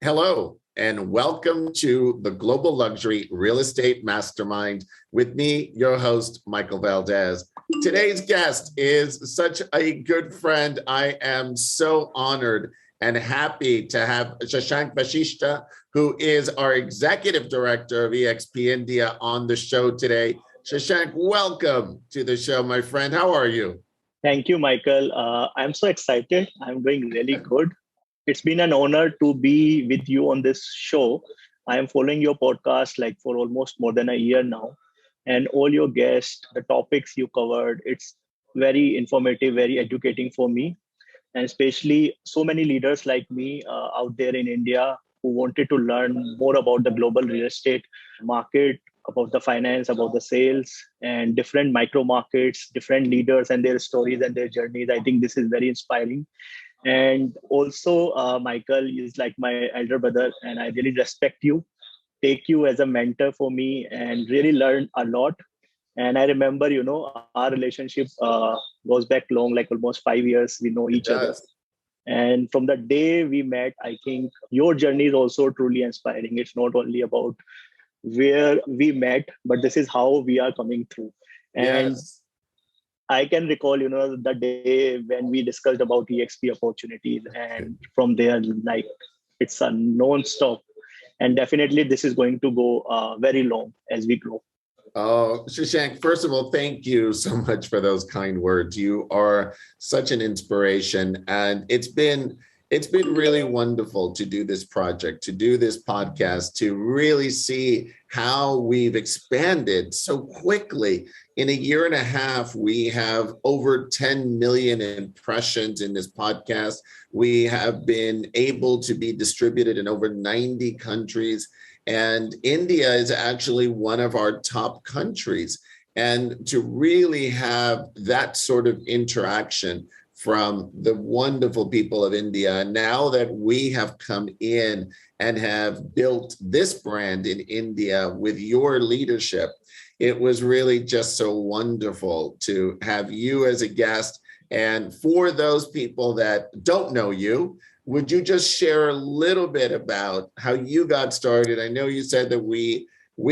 Hello, and welcome to the Global Luxury Real Estate Mastermind with me, your host, Michael Valdez. Today's guest is such a good friend. I am so honored and happy to have Shashank Vashishtha, who is our Executive Director of eXp India, on the show today. Shashank, welcome to the show, my friend. How are you? Thank you, Michael. I'm so excited. I'm doing really good. It's been an honor to be with you on this show. I am following your podcast like for almost more than a year now. And all your guests, the topics you covered, it's very informative, very educating for me. And especially so many leaders like me out there in India who wanted to learn more about the global real estate market, about the finance, about the sales, and different micro markets, different leaders and their stories and their journeys. I think this is very inspiring. And also, Michael is like my elder brother, and I really respect you, take you as a mentor for me, and really learned a lot. And I remember, our relationship goes back long, like almost 5 years. We know each other. And from the day we met, I think your journey is also truly inspiring. It's not only about where we met, but this is how we are coming through. And Yes. I can recall, the day when we discussed about eXp opportunities, and from there, like it's a non-stop. And definitely this is going to go very long as we grow. Oh, Shashank, first of all, thank you so much for those kind words. You are such an inspiration, and it's been really wonderful to do this project, to do this podcast, to really see how we've expanded so quickly. In a year and a half, we have over 10 million impressions in this podcast. We have been able to be distributed in over 90 countries. And India is actually one of our top countries. And to really have that sort of interaction from the wonderful people of India, and now that we have come in and have built this brand in India with your leadership, it was really just so wonderful to have you as a guest. And for those people that don't know you, would you just share a little bit about how you got started? I know you said that we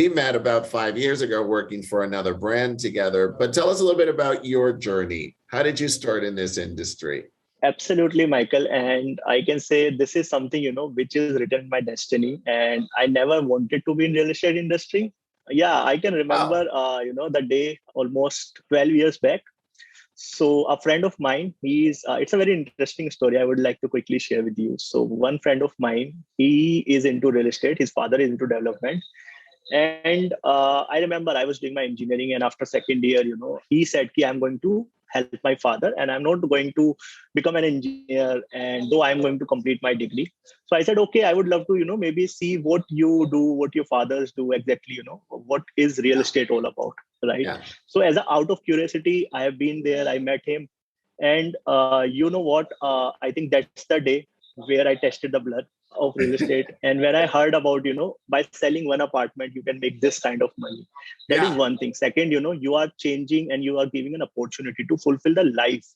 met about 5 years ago working for another brand together, but tell us a little bit about your journey. How did you start in this industry? Absolutely, Michael. And I can say this is something, which is written in my destiny. And I never wanted to be in real estate industry. Yeah, I can remember, the day almost 12 years back. So a friend of mine, it's a very interesting story I would like to quickly share with you. So one friend of mine, he is into real estate. His father is into development. And I remember I was doing my engineering, and after second year, he said, I'm going to help my father and I'm not going to become an engineer, and though I'm going to complete my degree. So I said, okay, I would love to, maybe see what you do, what your fathers do exactly, what is real estate all about, right? Yeah. So as a, out of curiosity, I have been there, I met him. And you know what, I think that's the day where I tested the blood of real estate. And when I heard about, by selling one apartment, you can make this kind of money. That is one thing. Second, you are changing and you are giving an opportunity to fulfill the life,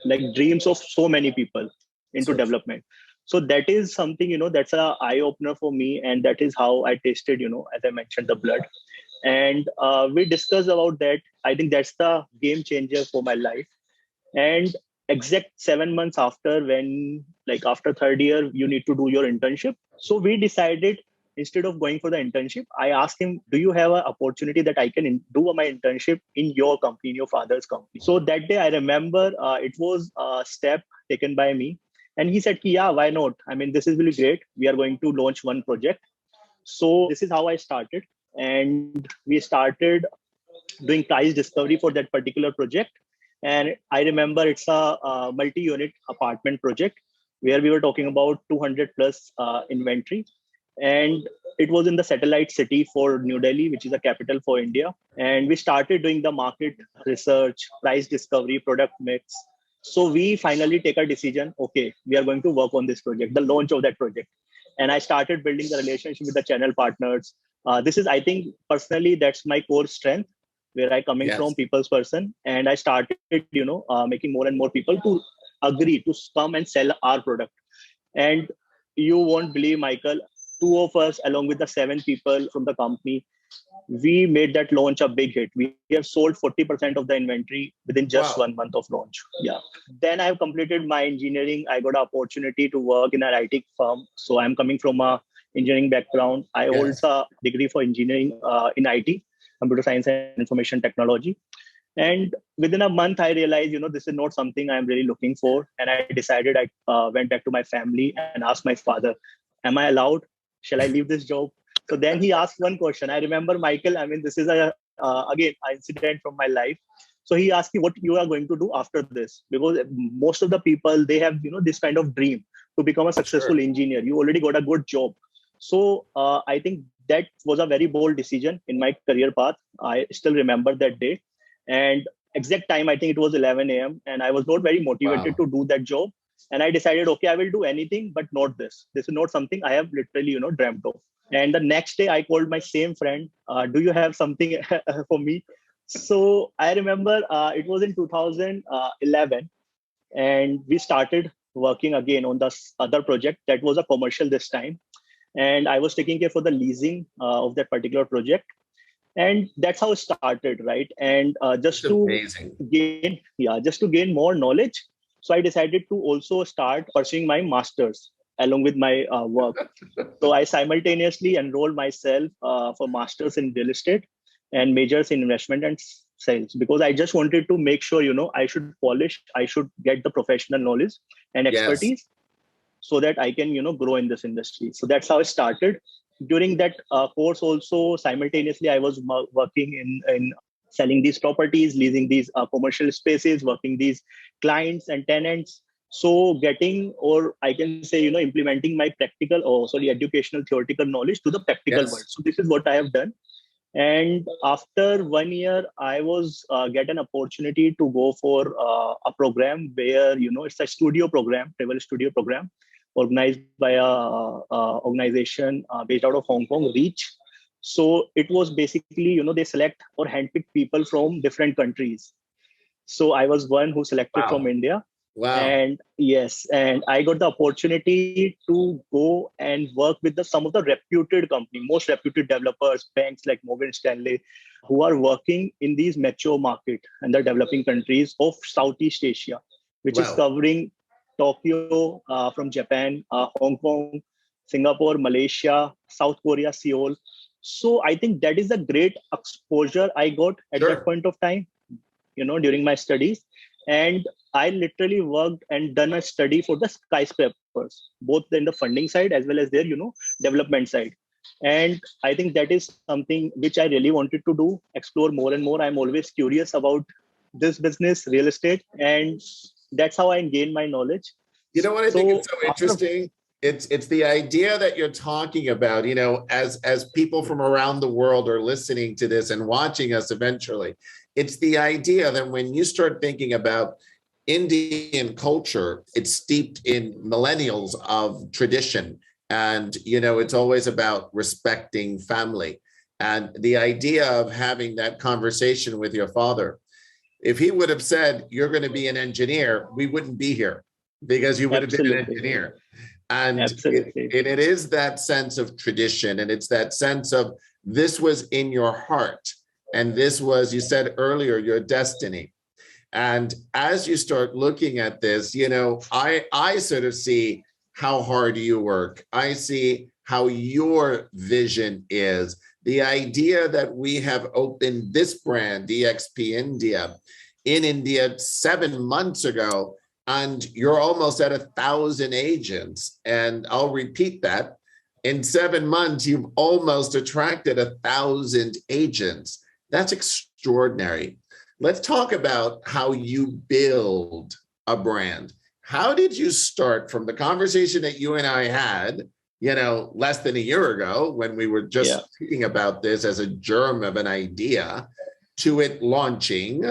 like dreams of so many people into development. So that is something, that's a eye opener for me. And that is how I tasted, as I mentioned, the blood. And we discussed about that. I think that's the game changer for my life. And exact 7 months after, when like after third year, you need to do your internship. So we decided, instead of going for the internship, I asked him, do you have an opportunity that I can do my internship in your company, in your father's company? So that day I remember it was a step taken by me. And he said, yeah, why not? I mean, this is really great. We are going to launch one project. So this is how I started. And we started doing price discovery for that particular project. And I remember it's a multi-unit apartment project where we were talking about 200 plus inventory. And it was in the satellite city for New Delhi, which is the capital for India. And we started doing the market research, price discovery, product mix. So we finally take a decision, okay, we are going to work on this project, the launch of that project. And I started building the relationship with the channel partners. This is, I think, personally, that's my core strength, where I coming from, people's person. And I started, making more and more people to agree to come and sell our product. And you won't believe, Michael, two of us, along with the seven people from the company, we made that launch a big hit. We have sold 40% of the inventory within just Wow. 1 month of launch. Yeah. Then I have completed my engineering. I got an opportunity to work in an IT firm. So I'm coming from a engineering background. I hold Yes. a degree for engineering in IT, computer science and information technology. And within a month, I realized, this is not something I'm really looking for. And I decided, I went back to my family and asked my father, am I allowed? Shall I leave this job? So then he asked one question. I remember, Michael, I mean, this is again, an incident from my life. So he asked me what you are going to do after this, because most of the people, they have, this kind of dream to become a successful Sure. engineer. You already got a good job. So I think that was a very bold decision in my career path. I still remember that day. And exact time, I think it was 11 a.m. And I was not very motivated Wow. to do that job. And I decided, okay, I will do anything, but not this. This is not something I have literally, dreamt of. And the next day, I called my same friend. Do you have something for me? So I remember it was in 2011, and we started working again on this other project that was a commercial this time. And I was taking care for the leasing of that particular project, and that's how it started, right? And It's amazing. just to gain more knowledge, so I decided to also start pursuing my masters along with my work. So I simultaneously enrolled myself for masters in real estate and majors in investment and sales, because I just wanted to make sure, I should polish, I should get the professional knowledge and Yes. expertise, so that I can, grow in this industry. So that's how I started. During that course also, simultaneously, I was working in selling these properties, leasing these commercial spaces, working these clients and tenants. So getting, or I can say, implementing my practical, or sorry, educational theoretical knowledge to the practical world. Yes. So this is what I have done. And after 1 year, I was get an opportunity to go for a program where, it's a studio program, travel studio program, organized by a organization based out of Hong Kong, Reach. So it was basically, they select or handpick people from different countries. So I was one who selected from Wow. India. Wow. And yes, and I got the opportunity to go and work with some of the reputed company, most reputed developers, banks like Morgan Stanley, who are working in these metro market and the developing countries of Southeast Asia, which is Wow. covering Tokyo from Japan, Hong Kong, Singapore, Malaysia, South Korea, Seoul. So I think that is a great exposure I got at that Sure. point of time, during my studies. And I literally worked and done a study for the skyscrapers, both in the funding side as well as their, development side. And I think that is something which I really wanted to do, explore more and more. I'm always curious about this business, real estate, and that's how I gained my knowledge. You know what I think is So so after, interesting? It's the idea that you're talking about, as people from around the world are listening to this and watching us eventually. It's the idea that when you start thinking about Indian culture, it's steeped in millennials of tradition. And, it's always about respecting family. And the idea of having that conversation with your father, if he would have said, you're going to be an engineer, we wouldn't be here because you would have been an absolutely, engineer. And absolutely, it is that sense of tradition, and it's that sense of this was in your heart. And this was, you said earlier, your destiny. And as you start looking at this, I sort of see how hard you work. I see how your vision is. The idea that we have opened this brand, eXp India, in India 7 months ago, and you're almost at 1,000 agents. And I'll repeat that. In 7 months, you've almost attracted 1,000 agents. That's extraordinary. Let's talk about how you build a brand. How did you start from the conversation that you and I had, less than a year ago when we were just speaking about this as a germ of an idea, to it launching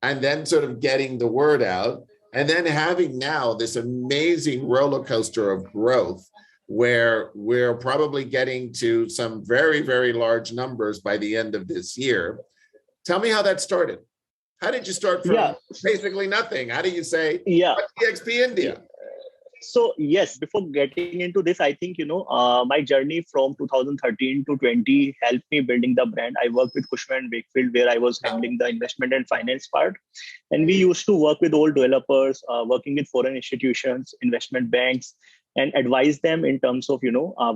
and then sort of getting the word out, and then having now this amazing roller coaster of growth where we're probably getting to some very, very large numbers by the end of this year. Tell me how that started. How did you start yeah, from basically nothing? How do you say, yeah. what's eXp India? So yes, before getting into this, I think, my journey from 2013 to 20 helped me building the brand. I worked with Cushman and Wakefield, where I was handling the investment and finance part. And we used to work with old developers, working with foreign institutions, investment banks, and advise them in terms of,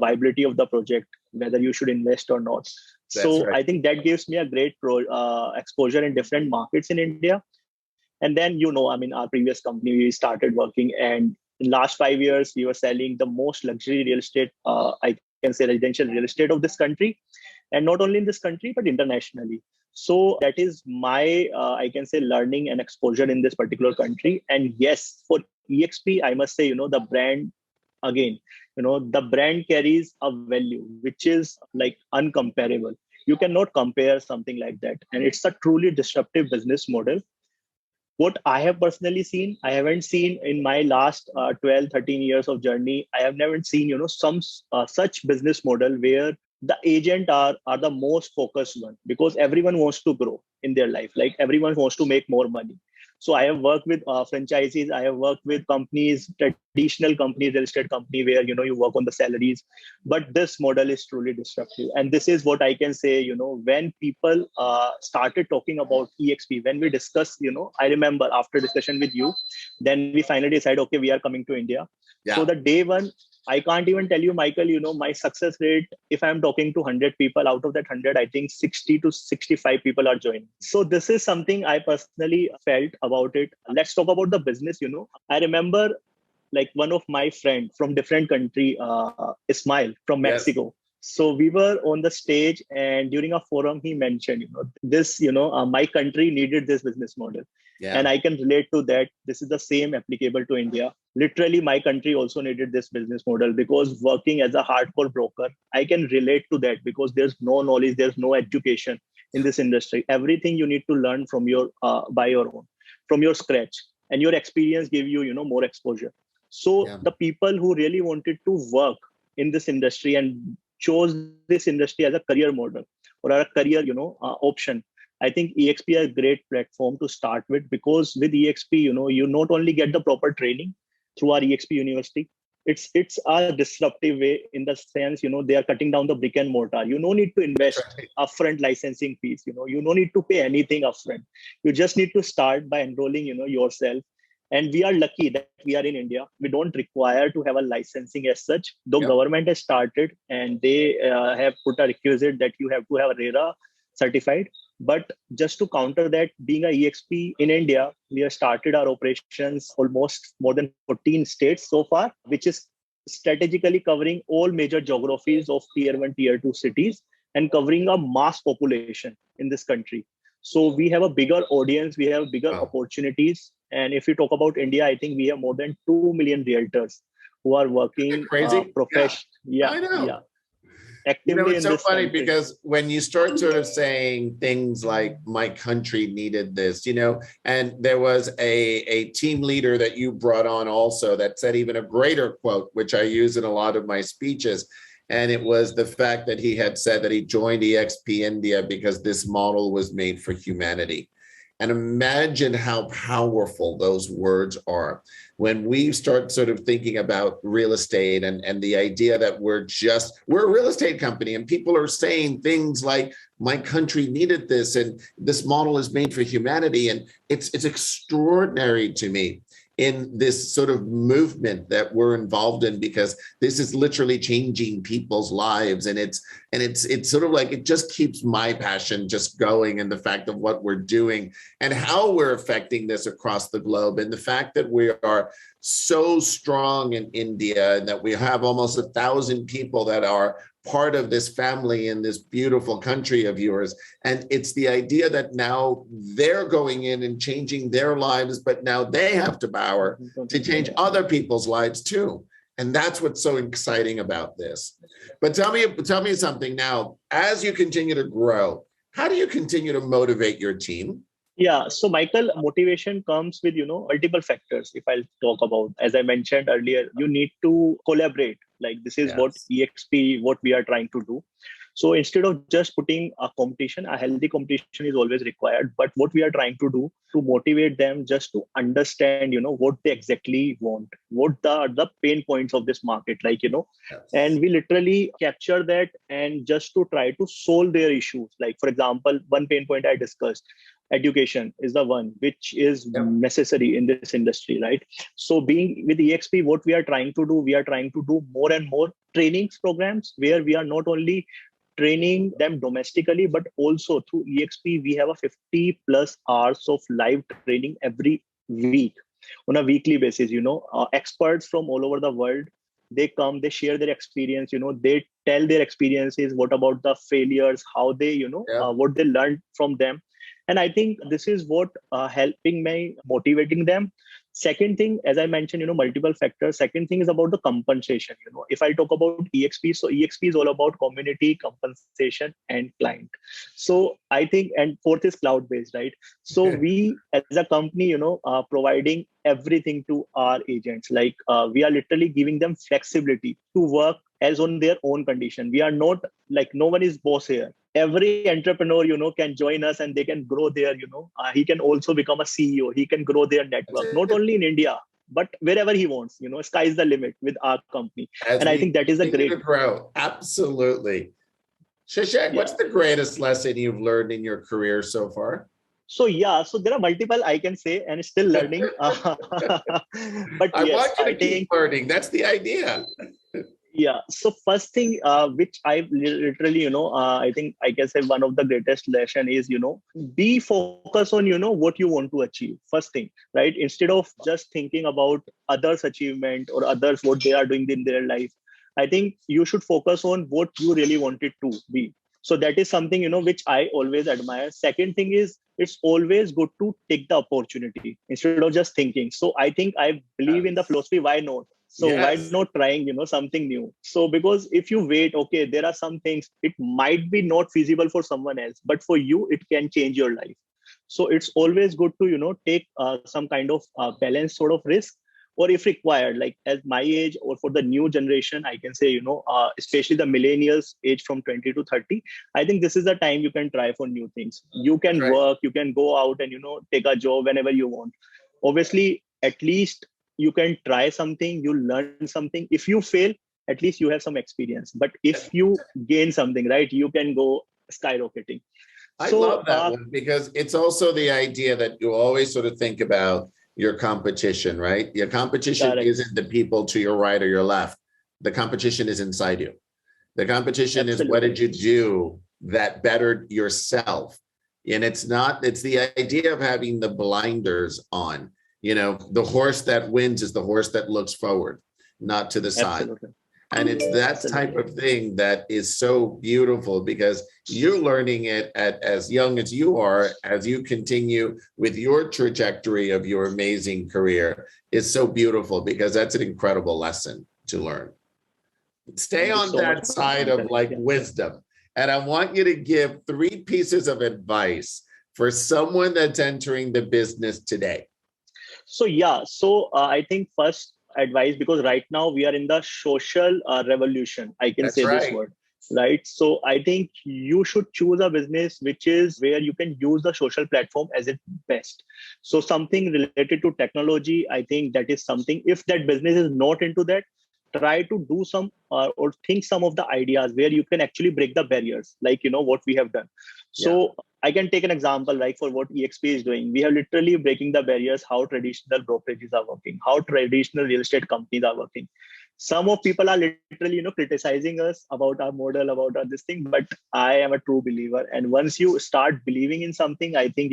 viability of the project, whether you should invest or not. That's So right. I think that gives me a great exposure in different markets in India. And then, our previous company, we started working, and in last 5 years, we were selling the most luxury real estate, I can say residential real estate of this country, and not only in this country, but internationally. So that is my, I can say, learning and exposure in this particular country. And yes, for EXP, I must say, the brand, again, the brand carries a value, which is like uncomparable. You cannot compare something like that. And it's a truly disruptive business model. What I have personally seen, I haven't seen in my last 12, 13 years of journey, I have never seen, some such business model where the agent are the most focused one, because everyone wants to grow in their life. Like everyone wants to make more money. So I have worked with franchises. I have worked with companies, traditional companies, real estate company, where, you work on the salaries. But this model is truly disruptive. And this is what I can say, when people started talking about EXP, when we discussed, I remember after discussion with you, then we finally decided, okay, we are coming to India. So Yeah. the day one, I can't even tell you, Michael, my success rate, if I'm talking to 100 people, out of that 100, I think 60 to 65 people are joining. So this is something I personally felt about it. Let's talk about the business. I remember like one of my friend from different country, Ismail from Yes. Mexico. So we were on the stage, and during a forum, he mentioned, this, my country needed this business model. And Yeah. I can relate to that. This is the same applicable to India. Literally, my country also needed this business model, because working as a hardcore broker, I can relate to that, because there's no knowledge, there's no education in this industry. Everything you need to learn from your by your own, from your scratch, and your experience give you, more exposure. So Yeah. the people who really wanted to work in this industry and chose this industry as a career model or a career, option, I think EXP is a great platform to start with, because with EXP, you not only get the proper training through our EXP University, it's a disruptive way, in the sense, they are cutting down the brick and mortar. You no need to That's invest right. upfront licensing fees. You no need to pay anything upfront. You just need to start by enrolling, yourself. And we are lucky that we are in India. We don't require to have a licensing as such, though Yep. government has started, and they have put a requisite that you have to have a RERA certified. But just to counter that, being a EXP in India, we have started our operations almost more than 14 states so far, which is strategically covering all major geographies of tier 1, tier 2 cities, and covering a mass population in this country. So we have a bigger audience, we have bigger Wow. opportunities. And if you talk about India, I think we have more than 2 million realtors who are Isn't it working crazy? Yeah. yeah, I know. yeah, actively It's in so this funny country. because when you start sort of saying things like my country needed this, and there was a team leader that you brought on also that said even a greater quote, which I use in a lot of my speeches. And it was the fact that he had said that he joined EXP India because this model was made for humanity. And imagine how powerful those words are when we start sort of thinking about real estate and the idea that we're a real estate company, and people are saying things like, my country needed this and this model is made for humanity. And it's extraordinary to me in this sort of movement that we're involved in, because this is literally changing people's lives. And it's sort of like, it just keeps my passion just going, and the fact of what we're doing and how we're affecting this across the globe. And the fact that we are so strong in India, and that we have almost 1,000 people that are part of this family in this beautiful country of yours. And it's the idea that now they're going in and changing their lives, but now they have the power to change other people's lives too. And that's what's so exciting about this. But tell me something now, as you continue to grow, how do you continue to motivate your team? Yeah. So, Michael, motivation comes with, multiple factors. If I'll talk about, as I mentioned earlier, you need to collaborate. Like this is what Yes. EXP, what we are trying to do. So instead of just putting a competition, a healthy competition is always required. But what we are trying to do to motivate them just to understand, what they exactly want, what the pain points of this market, Yes. and we literally capture that and just to try to solve their issues. Like, for example, one pain point I discussed, education is the one which is Yep. necessary in this industry, right? So being with EXP, what we are trying to do, we are trying to do more and more trainings programs where we are not only training them domestically, but also through EXP, we have a 50 plus hours of live training every week on a weekly basis. Experts from all over the world, they come, they share their experience, they tell their experiences, what about the failures, how they, Yep. what they learned from them. And I think this is what helping me, motivating them. Second thing, as I mentioned, multiple factors. Second thing is about the compensation. If I talk about EXP, so EXP is all about community, compensation, and client. So I think, and fourth is cloud based, right? So we, as a company, are providing everything to our agents. Like we are literally giving them flexibility to work as on their own condition. We are not like, no one is boss here. Every entrepreneur, can join us and they can grow their, he can also become a CEO. He can grow their That's network, not it. only in India, but wherever he wants. Sky's the limit with our company. As And I we think that is a continue to great, grow. Absolutely. Shashank, what's yeah. the greatest lesson you've learned in your career so far? So yeah, so there are multiple I can say, and still learning. But I yes, want you I to keep think, learning. That's the idea. yeah. So first thing, which I literally, I think I can say one of the greatest lesson is, be focused on, what you want to achieve. First thing, right? Instead of just thinking about others' achievement or others what they are doing in their life, I think you should focus on what you really wanted to be. So that is something, which I always admire. Second thing is, it's always good to take the opportunity instead of just thinking. So I think I believe in the Yes. philosophy, why not? So why Yes. not trying, something new? So because if you wait, okay, there are some things, it might be not feasible for someone else, but for you, it can change your life. So it's always good to, take some kind of balanced sort of risk, or if required, like as my age or for the new generation, I can say, especially the millennials age from 20 to 30, I think this is the time you can try for new things. You That's can right. work, you can go out and, take a job whenever you want. Obviously, at least you can try something, you learn something. If you fail, at least you have some experience. But if you gain something, right, you can go skyrocketing. I So love that one because it's also the idea that you always sort of think about your competition, right? Your competition correct, isn't the people to your right or your left. The competition is inside you. The competition is what did absolutely, you do that bettered yourself? And it's the idea of having the blinders on. The horse that wins is the horse that looks forward, not to the side. absolutely, And it's that type absolutely. of thing that is so beautiful because you're learning it at as young as you are, as you continue with your trajectory of your amazing career is so beautiful because that's an incredible lesson to learn. Stay Thank you on so much, that side of Pankaj. like Yeah. wisdom. And I want you to give 3 pieces of advice for someone that's entering the business today. So yeah, so I think first advice, because right now we are in the social revolution, I can That's say this right. word, right? So I think you should choose a business which is where you can use the social platform as its best. So something related to technology, I think that is something. If that business is not into that, try to do some or think some of the ideas where you can actually break the barriers, like what we have done. Yeah. So I can take an example, like for what EXP is doing. We have literally breaking the barriers, how traditional brokerages are working, how traditional real estate companies are working. Some of people are literally, criticizing us about our model, about our this thing, but I am a true believer. And once you start believing in something, I think,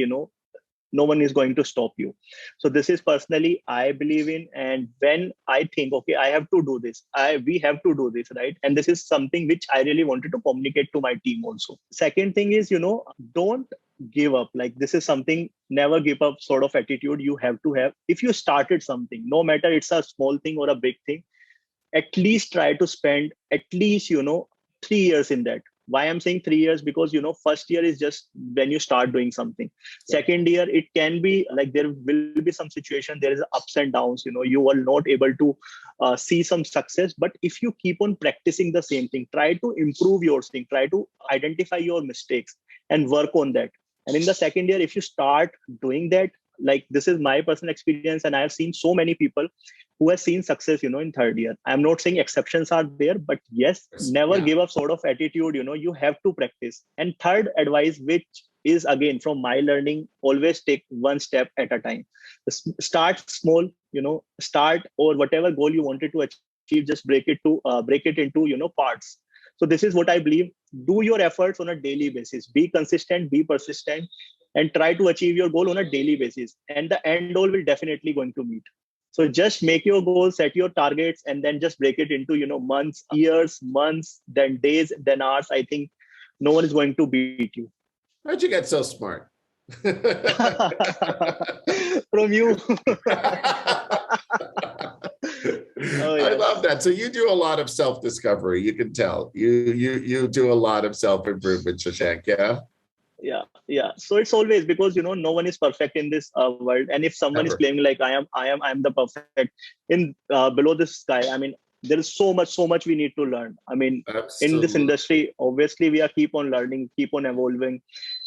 no one is going to stop you. So this is personally I believe in. And when I think, okay, I have to do this, we have to do this, right? And this is something which I really wanted to communicate to my team also. Second thing is, don't give up. Like, this is something, never give up sort of attitude you have to have. If you started something, no matter it's a small thing or a big thing, at least try to spend at least 3 years in that. Why I'm saying 3 years? Because first year is just when you start doing something. Yeah. Second year, it can be like there will be some situation, there is ups and downs, you are not able to see some success. But if you keep on practicing the same thing, try to improve your thing, try to identify your mistakes and work on that. And in the second year, if you start doing that, like this is my personal experience, and I have seen so many people who have seen success, in third year. I'm not saying exceptions are there, but yes, never give up sort of attitude, you have to practice. And third advice, which is again from my learning, always take one step at a time. Start small, start, or whatever goal you wanted to achieve, just break it into parts. So this is what I believe. Do your efforts on a daily basis, be consistent, be persistent, and try to achieve your goal on a daily basis, and the end goal will definitely going to meet. So just make your goals, set your targets, and then just break it into months, years, months, then days, then hours. I think no one is going to beat you. How'd you get so smart? From you. Oh, yes. I love that. So you do a lot of self-discovery. You can tell you do a lot of self-improvement, Shashank. Yeah. So it's always because no one is perfect in this world, and if someone is claiming like I am the perfect in below this sky, I mean, there is so much we need to learn. I mean, absolutely. In this industry, obviously we are keep on learning, keep on evolving,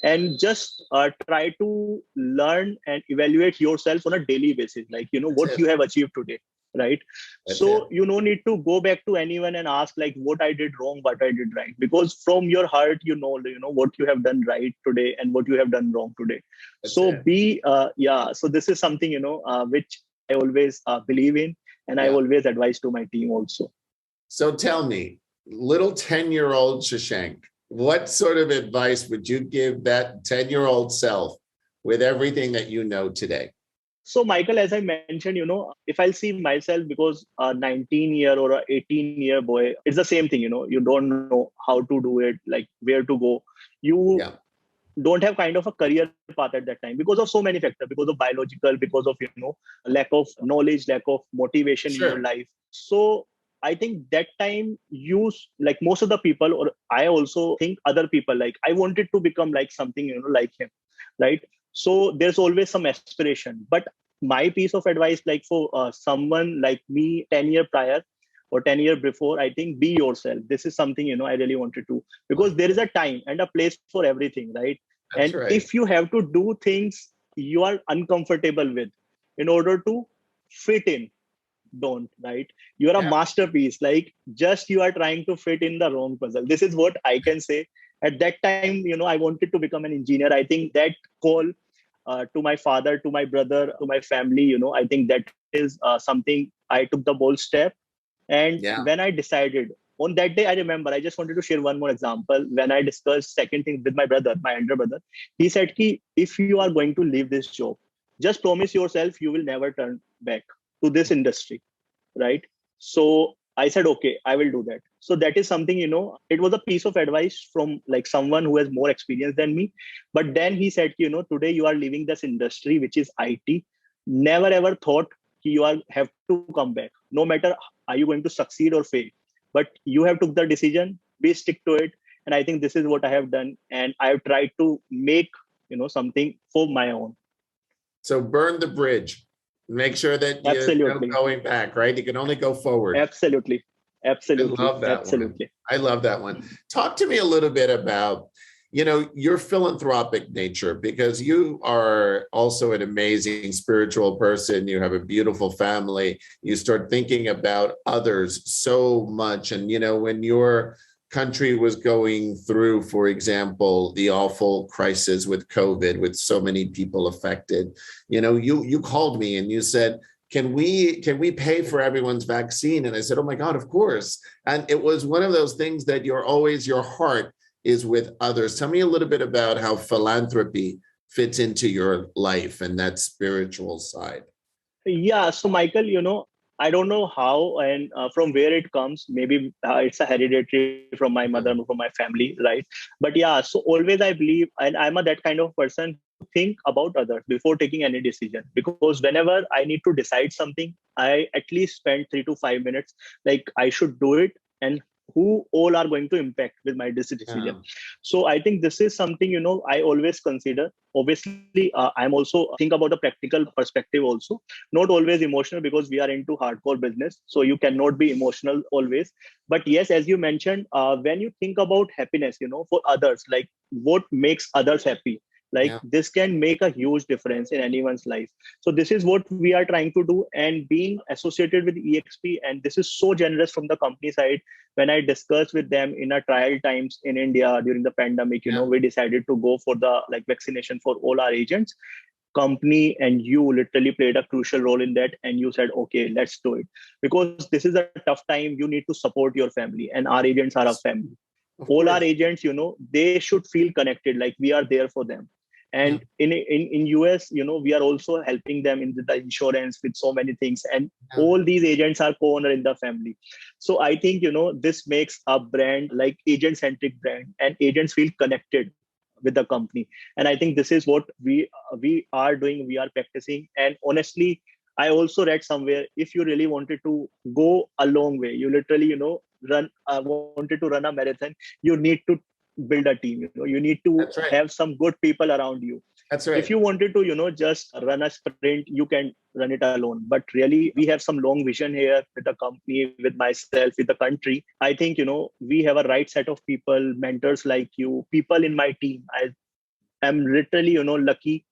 and just try to learn and evaluate yourself on a daily basis, like what you have achieved today, right? So you no need to go back to anyone and ask like what I did wrong, what I did right, because from your heart you know what you have done right today and what you have done wrong today. So so this is something which I always believe in, and I always advise to my team also. So tell me, little 10-year-old Shashank, what sort of advice would you give that 10-year-old self with everything that you know today? So Michael, as I mentioned, if I'll see myself, because a 19-year or a 18-year boy, it's the same thing, you don't know how to do it, like where to go. You don't have kind of a career path at that time because of so many factors, because of biological, because of, lack of knowledge, lack of motivation in your life. So I think that time like most of the people, or I also think other people, like I wanted to become like something, like him, right? So there's always some aspiration. But my piece of advice, like for someone like me 10 years prior or 10 years before, I think be yourself. This is something, I really wanted to, because there is a time and a place for everything, right? That's right. If you have to do things you are uncomfortable with in order to fit in, don't, right? You're a masterpiece. Like just you are trying to fit in the wrong puzzle. This is what I can say. At that time, I wanted to become an engineer. I think that call to my father, to my brother, to my family, I think that is something I took the bold step. And when I decided on that day, I remember, I just wanted to share one more example. When I discussed second thing with my brother, my elder brother, he said, if you are going to leave this job, just promise yourself you will never turn back to this industry, right? So I said, okay, I will do that. So that is something, it was a piece of advice from like someone who has more experience than me. But then he said, today you are leaving this industry, which is IT. Never ever thought you have to come back. No matter are you going to succeed or fail, but you have took the decision, be stick to it. And I think this is what I have done. And I have tried to make, something for my own. So burn the bridge. Make sure that you're not going back, right? You can only go forward. Absolutely. I love that one. I love that one. Talk to me a little bit about, your philanthropic nature, because you are also an amazing spiritual person. You have a beautiful family. You start thinking about others so much. And, when your country was going through, for example, the awful crisis with COVID, with so many people affected, you called me and you said, can we pay for everyone's vaccine? And I said, oh my God, of course. And it was one of those things that your heart is with others. Tell me a little bit about how philanthropy fits into your life and that spiritual side. Yeah. So Michael, I don't know how and from where it comes. Maybe it's a hereditary from my mother, from my family, right? But yeah, so always I believe, and I'm that kind of person, think about others before taking any decision. Because whenever I need to decide something, I at least spend 3 to 5 minutes, like I should do it. And who all are going to impact with my decision. Yeah. So I think this is something, I always consider. Obviously, I'm also think about the practical perspective also, not always emotional, because we are into hardcore business. So you cannot be emotional always. But yes, as you mentioned, when you think about happiness, for others, like what makes others happy, like Yeah. this can make a huge difference in anyone's life. So this is what we are trying to do, and being associated with EXP, and this is so generous from the company side. When I discussed with them in our trial times in India during the pandemic, Yeah. we decided to go for the like vaccination for all our agents. Company and you literally played a crucial role in that, and you said, okay, let's do it, because this is a tough time. You need to support your family, and our agents are a family. Of All our course. agents, they should feel connected, like we are there for them. Yeah. And in US, we are also helping them in the insurance with so many things, and Yeah. all these agents are co-owner in the family. So I think, this makes a brand like agent centric brand, and agents feel connected with the company. And I think this is what we are doing, we are practicing. And honestly, I also read somewhere, if you really wanted to go a long way, you literally, wanted to run a marathon, you need to build a team. You need to That's right. have some good people around you. That's If right. you wanted to, just run a sprint, you can run it alone. But really, we have some long vision here with the company, with myself, with the country. I think, we have a right set of people, mentors like you, people in my team. I am literally, lucky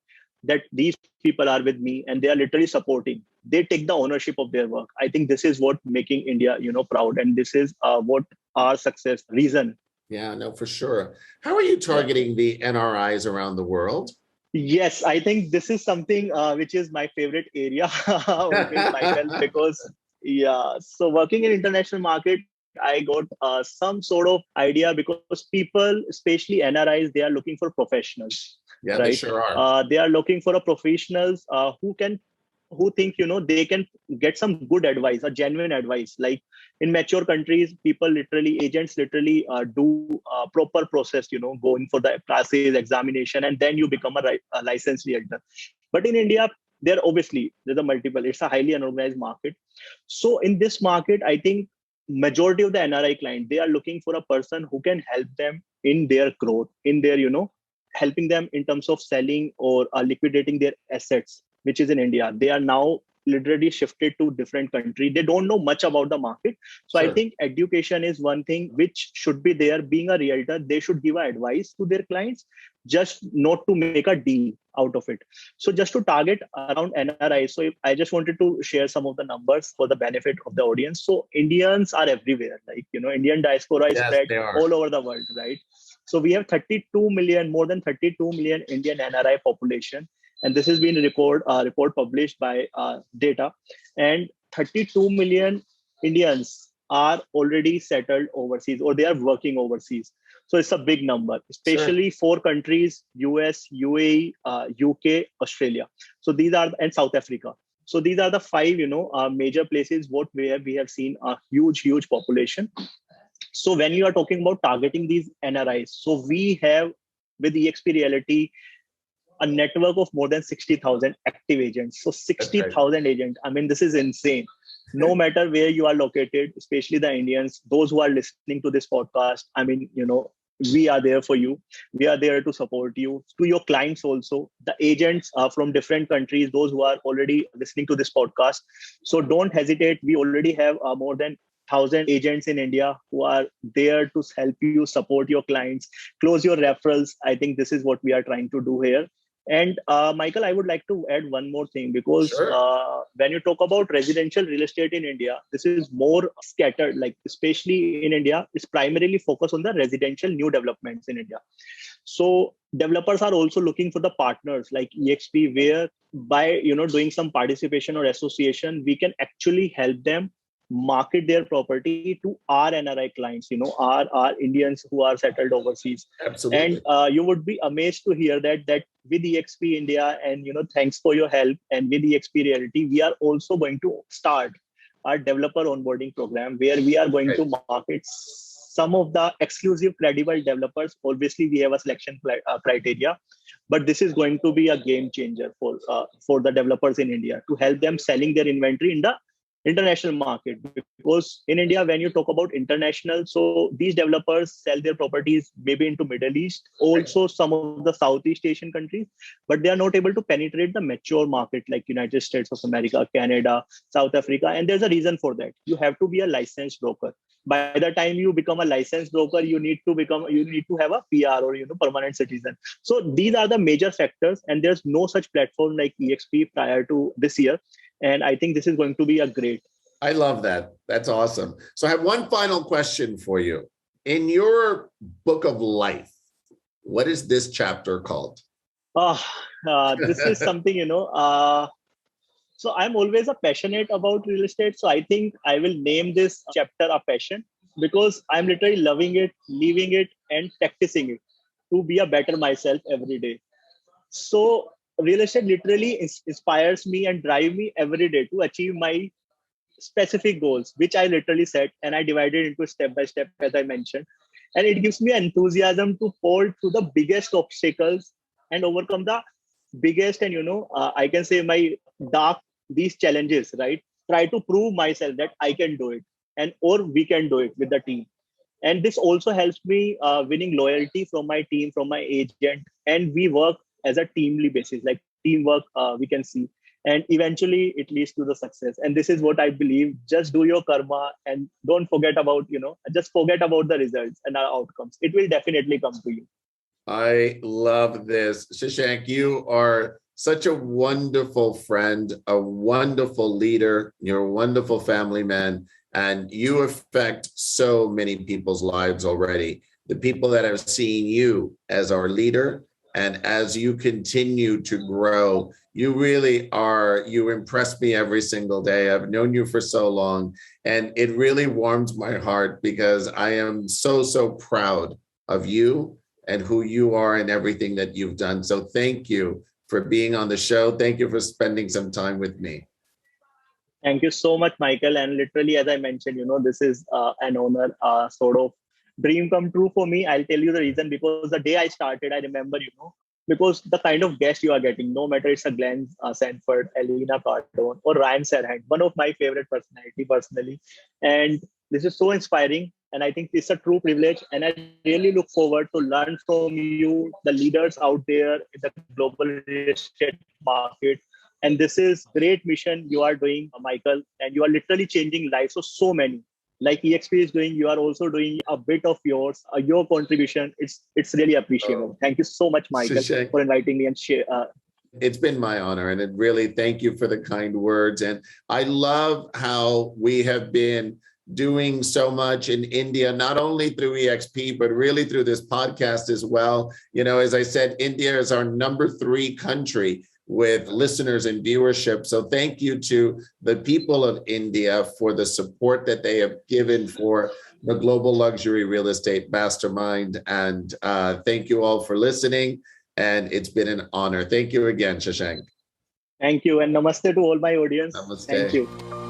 that these people are with me, and they are literally supporting. They take the ownership of their work. I think this is what making India, proud. And this is what our success reason. Yeah, no, for sure. How are you Yeah. targeting the NRIs around the world? Yes, I think this is something which is my favorite area, always, Michael, because yeah. So working in international market, I got some sort of idea, because people, especially NRIs, they are looking for professionals, Yeah, they right? sure are. They are looking for a professionals who think, they can get some good advice, or genuine advice. Like in mature countries, people literally, agents literally do proper process, going for the classes, examination, and then you become a licensed realtor. But in India, there's a multiple, it's a highly unorganized market. So in this market, I think majority of the NRI client, they are looking for a person who can help them in their growth, in their, helping them in terms of selling or liquidating their assets, which is in India. They are now literally shifted to different country. They don't know much about the market. So I Sure. think education is one thing which should be there. Being a realtor, they should give advice to their clients, just not to make a deal out of it. So just to target around NRI. So if I just wanted to share some of the numbers for the benefit of the audience. So Indians are everywhere. Like, Indian diaspora is Yes, spread they are. all over the world, right? So we have 32 million, more than 32 million Indian NRI population, and this has been a report published by data. And 32 million Indians are already settled overseas, or they are working overseas. So it's a big number, Sure. especially four countries: US, UAE, UK, Australia. So these are, and South Africa. So these are the five, major places what where we have seen a huge population. So when you are talking about targeting these NRIs, so we have with eXp Reality a network of more than 60,000 active agents. So That's right. 60,000 agents. I mean, this is insane. No matter where you are located, especially the Indians, those who are listening to this podcast, I mean, we are there for you. We are there to support you. To your clients also, the agents are from different countries, those who are already listening to this podcast. So don't hesitate. We already have more than 1,000 agents in India who are there to help you support your clients, close your referrals. I think this is what we are trying to do here. And Michael, I would like to add one more thing, because Sure. when you talk about residential real estate in India, this is more scattered, like especially in India, it's primarily focused on the residential new developments in India. So developers are also looking for the partners like eXp, where by doing some participation or association, we can actually help them market their property to our NRI clients, our Indians who are settled overseas. And Absolutely. you would be amazed to hear that with eXp India, and thanks for your help, and with eXp Reality, we are also going to start our developer onboarding program, where we are going Right. to market some of the exclusive credible developers. Obviously, we have a selection criteria, but this is going to be a game changer for the developers in India, to help them selling their inventory international market, because in India, when you talk about international, so these developers sell their properties maybe into Middle East, also some of the Southeast Asian countries, but they are not able to penetrate the mature market like United States of America, Canada, South Africa. And there's a reason for that. You have to be a licensed broker. By the time you become a licensed broker, you need to have a PR or permanent citizen. So these are the major factors, and there's no such platform like eXp prior to this year. And I think this is going to be a great. I love that. That's awesome. So I have one final question for you. In your book of life, what is this chapter called? This is something, so I'm always a passionate about real estate. So I think I will name this chapter a passion, because I'm literally loving it, living it, and practicing it to be a better myself every day. So real estate literally inspires me and drive me every day to achieve my specific goals, which I literally set, and I divided into step by step, as I mentioned. And it gives me enthusiasm to fall through the biggest obstacles and overcome the biggest and I can say my these challenges, right? Try to prove myself that I can do it, and or we can do it with the team. And this also helps me winning loyalty from my team, from my agent, and we work as a teamly basis, like teamwork, we can see, and eventually it leads to the success. And this is what I believe: just do your karma and don't forget about just forget about the results and our outcomes. It will definitely come to you. I love this. Shashank, you are such a wonderful friend, a wonderful leader. You're a wonderful family man, and you affect so many people's lives already. The people that have seen you as our leader, and as you continue to grow, you really are, you impress me every single day. I've known you for so long, and it really warms my heart, because I am so, so proud of you and who you are and everything that you've done. So thank you for being on the show. Thank you for spending some time with me. Thank you so much, Michael. And literally, as I mentioned, this is an honor, sort of dream come true for me. I'll tell you the reason: because the day I started, I remember, because the kind of guest you are getting, no matter it's a Glenn Sanford, Elena Cardone, or Ryan Serhant, one of my favorite personality personally. And this is so inspiring. And I think it's a true privilege. And I really look forward to learn from you, the leaders out there in the global real estate market. And this is great mission you are doing, Michael, and you are literally changing lives of so many. Like eXp is doing, you are also doing a bit of yours, your contribution. It's really appreciable. Thank you so much, Michael, Shashank, for inviting me and share. It's been my honor, and it really, thank you for the kind words. And I love how we have been doing so much in India, not only through eXp, but really through this podcast as well. As I said, India is our #3 country with listeners and viewership. So thank you to the people of India for the support that they have given for the Global Luxury Real Estate Mastermind. And thank you all for listening. And it's been an honor. Thank you again, Shashank. Thank you. And namaste to all my audience. Namaste. Thank you.